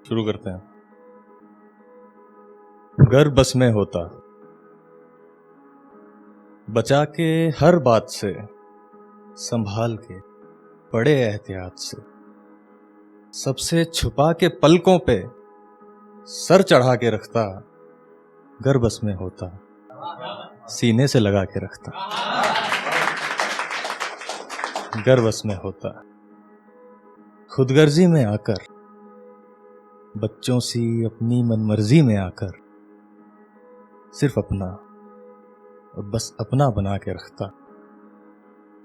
शुरू करते हैं। घर बस में होता, बचा के हर बात से, संभाल के बड़े एहतियात से, सबसे छुपा के पलकों पे सर चढ़ा के रखता। घर बस में होता, सीने से लगा के रखता। घर बस में होता, खुदगर्जी में आकर, बच्चों सी अपनी मनमर्जी में आकर, सिर्फ अपना और बस अपना बना के रखता।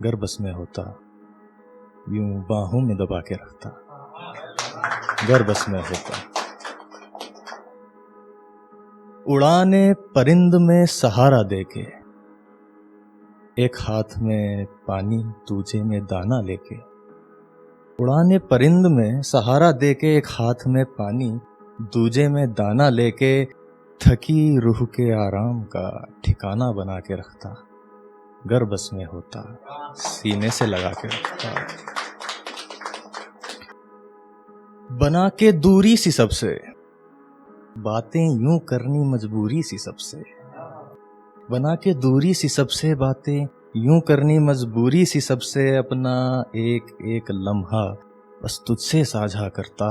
घर बस में होता, यूं बाहों में दबा के रखता। घर बस में होता, उड़ाने परिंद में सहारा देके, एक हाथ में पानी दूजे में दाना लेके। उड़ाने परिंद में सहारा देके, एक हाथ में पानी दूजे में दाना लेके, थकी रूह के आराम का ठिकाना बना के रखता। घर बस में होता, सीने से लगा के रखता। बना के दूरी सी सबसे, बातें यूं करनी मजबूरी सी सबसे। बना के दूरी सी सबसे, बातें यूं करनी मजबूरी सी सबसे। अपना एक एक लम्हा बस तुझसे साझा करता।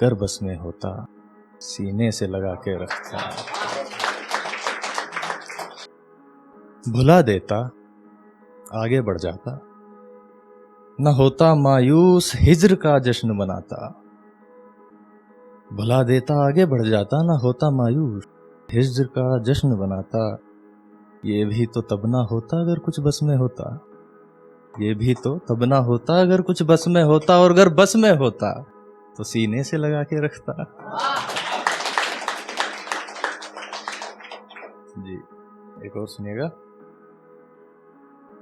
घर बस में होता, सीने से लगा के रखता। भुला देता, आगे बढ़ जाता। न होता मायूस, हिज्र का जश्न मनाता। भुला देता, आगे बढ़ जाता। न होता मायूस, हिज्र का जश्न बनाता। ये भी तो तब ना होता अगर कुछ बस में होता। ये भी तो तब ना होता अगर कुछ बस में होता। और अगर बस में होता तो सीने से लगा के रखता। जी, एक और सुनिएगा।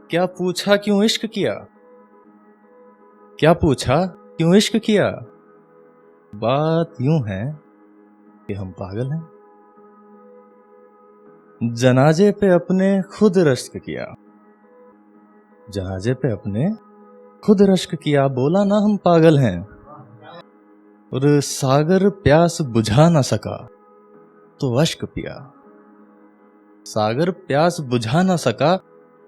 क्या पूछा क्यों इश्क किया? क्या पूछा क्यों इश्क किया? बात यूं है कि हम पागल हैं। जनाजे पे अपने खुद रश्क किया। जनाजे पे अपने खुद रश्क किया। बोला ना हम पागल हैं। और सागर प्यास बुझा ना सका तो अश्क पिया। सागर प्यास बुझा ना सका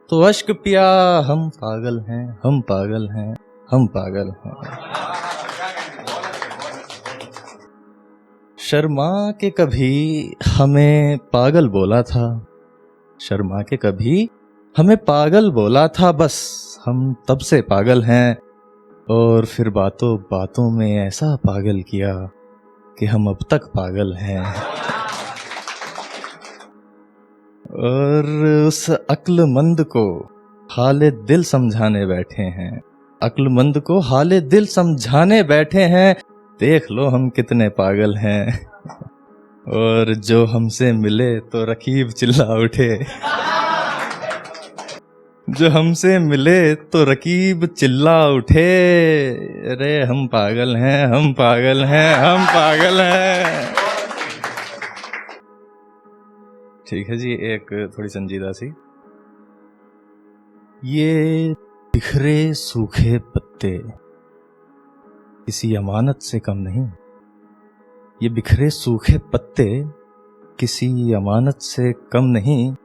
तो अश्क पिया। हम पागल हैं, हम पागल हैं, हम पागल हैं। शर्मा के कभी हमें पागल बोला था। शर्मा के कभी हमें पागल बोला था। बस हम तब से पागल हैं। और फिर बातों बातों में ऐसा पागल किया कि हम अब तक पागल हैं। और उस अक्लमंद को हाले दिल समझाने बैठे हैं। अक्लमंद को हाले दिल समझाने बैठे हैं। देख लो हम कितने पागल हैं। और जो हमसे मिले तो रकीब चिल्ला उठे। जो हमसे मिले तो रकीब चिल्ला उठे। अरे हम पागल हैं, हम पागल हैं, हम पागल हैं। ठीक है जी, एक थोड़ी संजीदा सी। ये बिखरे सूखे पत्ते किसी अमानत से कम नहीं। ये बिखरे सूखे पत्ते किसी अमानत से कम नहीं।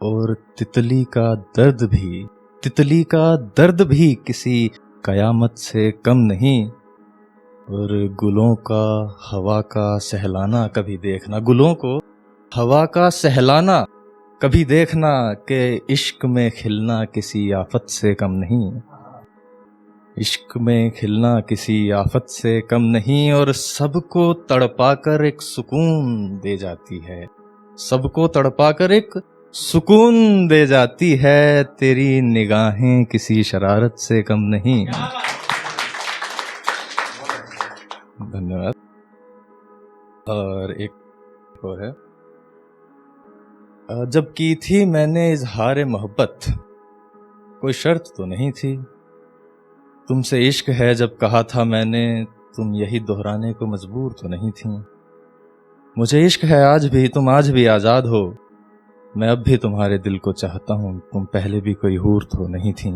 और तितली का दर्द भी, तितली का दर्द भी किसी कयामत से कम नहीं। और गुलों का हवा का सहलाना कभी देखना। गुलों को हवा का सहलाना कभी देखना कि इश्क में खिलना किसी आफत से कम नहीं। इश्क में खिलना किसी आफत से कम नहीं। और सबको तड़पाकर एक सुकून दे जाती है। सबको तड़पाकर एक सुकून दे जाती है। तेरी निगाहें किसी शरारत से कम नहीं। धन्यवाद। और एक और है। जब की थी मैंने इजहार मोहब्बत, कोई शर्त तो नहीं थी। तुमसे इश्क है जब कहा था मैंने, तुम यही दोहराने को मजबूर तो नहीं थी। मुझे इश्क है आज भी, तुम आज भी आज़ाद हो। मैं अब भी तुम्हारे दिल को चाहता हूँ, तुम पहले भी कोई हूर तो नहीं थी।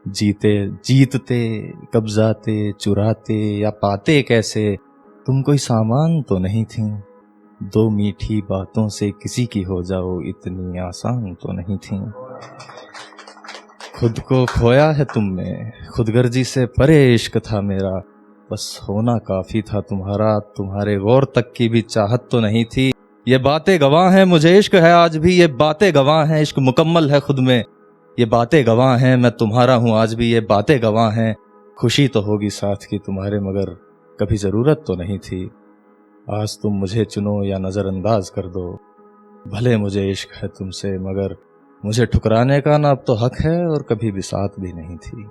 जीते जीतते, कब्जाते, चुराते या पाते कैसे, तुम कोई सामान तो नहीं थी, दो मीठी बातों से किसी की हो जाओ इतनी आसान तो नहीं थी। खुद को खोया है तुम में, खुदगर्जी से परे इश्क था मेरा, बस होना काफी था तुम्हारा, तुम्हारे गौर तक की भी चाहत तो नहीं थी। ये बातें गवाह हैं मुझे इश्क है आज भी, ये बातें गवाह हैं इश्क मुकम्मल है खुद में, ये बातें गवाह हैं मैं तुम्हारा हूँ आज भी, ये बातें गवाह हैं खुशी तो होगी साथ की तुम्हारे, मगर कभी जरूरत तो नहीं थी। आज तुम मुझे चुनो या नजरअंदाज कर दो, भले मुझे इश्क है तुमसे मगर मुझे ठुकराने का ना अब तो हक है, और कभी भी साथ भी नहीं थी।